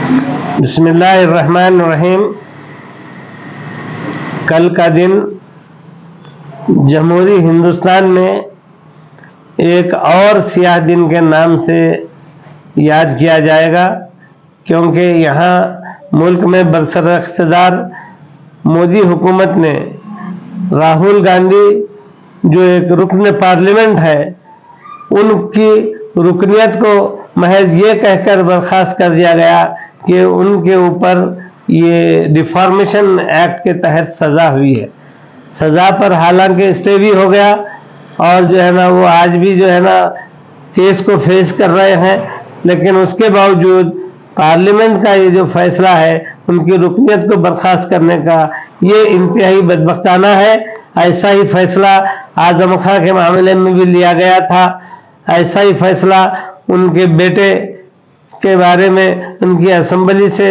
بسم اللہ الرحمن الرحیم۔ کل کا دن جمہوری ہندوستان میں ایک اور سیاہ دن کے نام سے یاد کیا جائے گا، کیونکہ یہاں ملک میں برسر اقتدار مودی حکومت نے راہل گاندھی جو ایک رکن پارلیمنٹ ہے، ان کی رکنیت کو محض یہ کہہ کر برخاست کر دیا گیا کہ ان کے اوپر یہ ڈیفارمیشن ایکٹ کے تحت سزا ہوئی ہے۔ سزا پر حالانکہ اسٹے بھی ہو گیا اور جو ہے نا وہ آج بھی جو ہے نا کیس کو فیس کر رہے ہیں، لیکن اس کے باوجود پارلیمنٹ کا یہ جو فیصلہ ہے ان کی رکنیت کو برخاست کرنے کا، یہ انتہائی بدبختانہ ہے۔ ایسا ہی فیصلہ اعظم خاں کے معاملے میں بھی لیا گیا تھا، ایسا ہی فیصلہ ان کے بیٹے کے بارے میں ان کی اسمبلی سے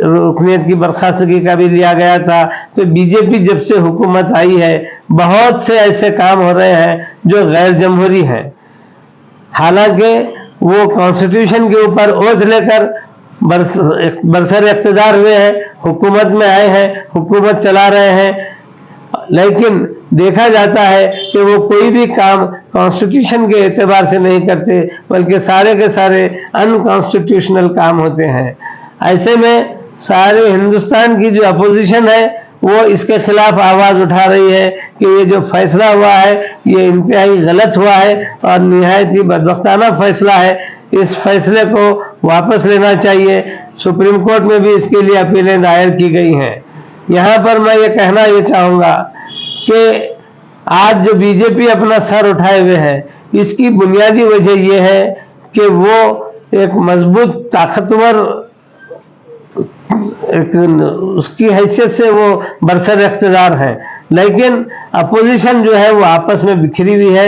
رکنیت کی برخاستگی کا بھی لیا گیا تھا۔ تو بی جے پی جب سے حکومت آئی ہے بہت سے ایسے کام ہو رہے ہیں جو غیر جمہوری ہیں، حالانکہ وہ کانسٹیٹیوشن کے اوپر اوتھ لے کر برسر اقتدار ہوئے ہیں، حکومت میں آئے ہیں، حکومت چلا رہے ہیں، لیکن دیکھا جاتا ہے کہ وہ کوئی بھی کام کانسٹیٹیوشن کے اعتبار سے نہیں کرتے، بلکہ سارے کے سارے ان کانسٹیٹیوشنل کام ہوتے ہیں۔ ایسے میں سارے ہندوستان کی جو اپوزیشن ہے وہ اس کے خلاف آواز اٹھا رہی ہے کہ یہ جو فیصلہ ہوا ہے یہ انتہائی غلط ہوا ہے اور نہایت ہی بدبختانہ فیصلہ ہے، اس فیصلے کو واپس لینا چاہیے۔ سپریم کورٹ میں بھی اس کے لیے اپیلیں دائر کی گئی ہیں۔ یہاں پر میں یہ کہنا چاہوں گا کہ آج جو بی جے پی اپنا سر اٹھائے ہوئے ہے، اس کی بنیادی وجہ یہ ہے کہ وہ ایک مضبوط طاقتور اس کی حیثیت سے وہ برسر اقتدار ہیں، لیکن اپوزیشن جو ہے وہ آپس میں بکھری ہوئی ہے،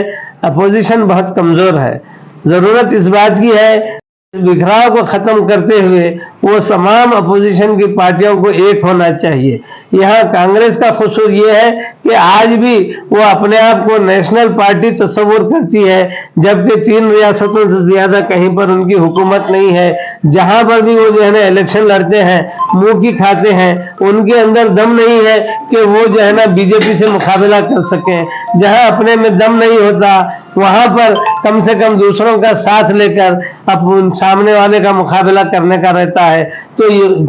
اپوزیشن بہت کمزور ہے۔ ضرورت اس بات کی ہے بکھراؤ کو ختم کرتے ہوئے وہ تمام اپوزیشن کی پارٹیوں کو ایک ہونا چاہیے۔ یہاں کانگریس کا قصور یہ ہے کہ آج بھی وہ اپنے آپ کو نیشنل پارٹی تصور کرتی ہے، جبکہ 3 ریاستوں سے زیادہ کہیں پر ان کی حکومت نہیں ہے۔ جہاں پر بھی وہ جو ہے نا الیکشن لڑتے ہیں، منہ کی کھاتے ہیں، ان کے اندر دم نہیں ہے کہ وہ جو ہے نا بی جے پی سے مقابلہ کر سکیں۔ جہاں اپنے میں دم نہیں ہوتا وہاں پر کم سے کم دوسروں کا ساتھ لے کر سامنے والے کا مقابلہ کرنے کا رہتا ہے۔ تو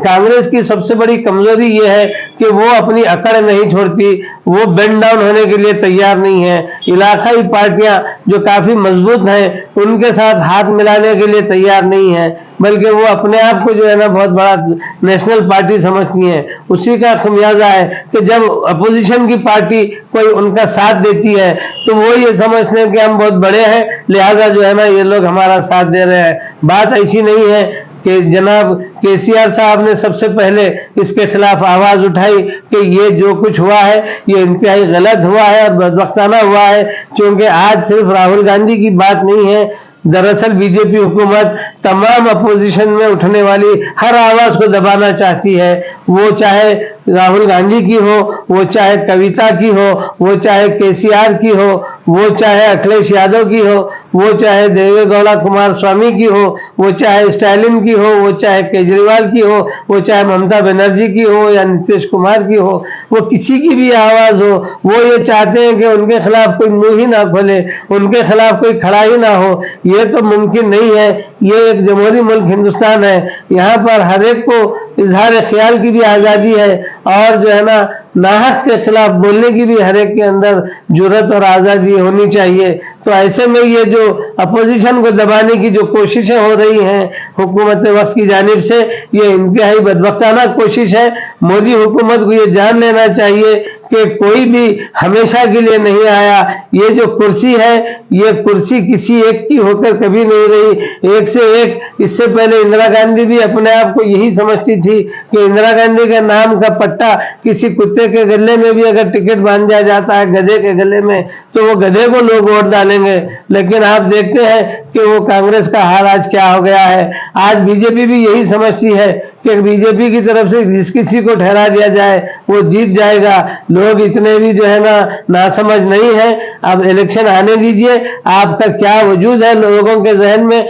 کانگریس کی سب سے بڑی کمزوری یہ ہے کہ وہ اپنی اکڑ نہیں چھوڑتی، وہ بینڈ ڈاؤن ہونے کے لیے تیار نہیں ہے۔ علاقائی پارٹیاں جو کافی مضبوط ہیں ان کے ساتھ ہاتھ ملانے کے لیے تیار نہیں ہیں، بلکہ وہ اپنے آپ کو جو ہے نا بہت بڑا نیشنل پارٹی سمجھتی ہیں۔ اسی کا خمیازہ ہے کہ جب اپوزیشن کی پارٹی کوئی ان کا ساتھ دیتی ہے تو وہ یہ سمجھتے ہیں کہ ہم بہت بڑے ہیں، لہذا جو ہے نا یہ لوگ ہمارا ساتھ دے رہے ہیں۔ بات ایسی نہیں ہے کہ جناب کے سی آر صاحب نے سب سے پہلے اس کے خلاف آواز اٹھائی کہ یہ جو کچھ ہوا ہے یہ انتہائی غلط ہوا ہے اور بدبختانہ ہوا ہے، کیونکہ آج صرف راہل گاندھی کی بات نہیں ہے، دراصل بی جے پی حکومت تمام اپوزیشن میں اٹھنے والی ہر آواز کو دبانا چاہتی ہے، وہ چاہے راہل گاندھی کی ہو، وہ چاہے کویتا کی ہو، وہ چاہے کے سی آر کی ہو، وہ چاہے اکھلیش یادو کی ہو، وہ چاہے دیوے گوڑا کمار سوامی کی ہو، وہ چاہے اسٹالن کی ہو، وہ چاہے کیجریوال کی ہو، وہ چاہے ممتا بنرجی کی ہو یا نتیش کمار کی ہو، وہ کسی کی بھی آواز ہو، وہ یہ چاہتے ہیں کہ ان کے خلاف کوئی منہ ہی نہ کھولے، ان کے خلاف کوئی کھڑا ہی نہ ہو۔ یہ تو ممکن نہیں ہے۔ یہ ایک جمہوری ملک ہندوستان ہے، یہاں پر ہر ایک کو اظہار خیال کی بھی آزادی ہے اور جو ہے نا ناحق کے خلاف بولنے کی بھی ہر ایک کے اندر جرأت اور آزادی ہونی چاہیے۔ تو ایسے میں یہ جو اپوزیشن کو دبانے کی جو کوششیں ہو رہی ہیں حکومت وقت کی جانب سے، یہ انتہائی بدبختانہ کوشش ہے۔ مودی حکومت کو یہ جان لینا چاہیے کہ کوئی بھی ہمیشہ کے لیے نہیں آیا، یہ جو کرسی ہے یہ کرسی کسی ایک کی ہو کر کبھی نہیں رہی، ایک سے ایک۔ اس سے پہلے اندرا گاندھی بھی اپنے آپ کو یہی سمجھتی تھی کہ اندرا گاندھی کے نام کا پٹا کسی کتے کے گلے میں بھی اگر ٹکٹ باندھ دیا جاتا ہے گدھے کے گلے میں تو وہ گدھے کو لوگ ووٹ ڈالیں گے، لیکن آپ دیکھتے ہیں کہ وہ کانگریس کا حال آج کیا ہو گیا ہے۔ آج بی جے پی بھی یہی سمجھتی ہے کہ بی جے پی کی طرف سے جس کسی کو ٹھہرا دیا جائے وہ جیت جائے گا۔ لوگ اتنے بھی جو ہے نا ناسمجھ نہیں ہے۔ اب الیکشن آنے دیجئے، آپ کا کیا وجود ہے لوگوں کے ذہن میں،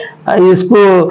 اس کو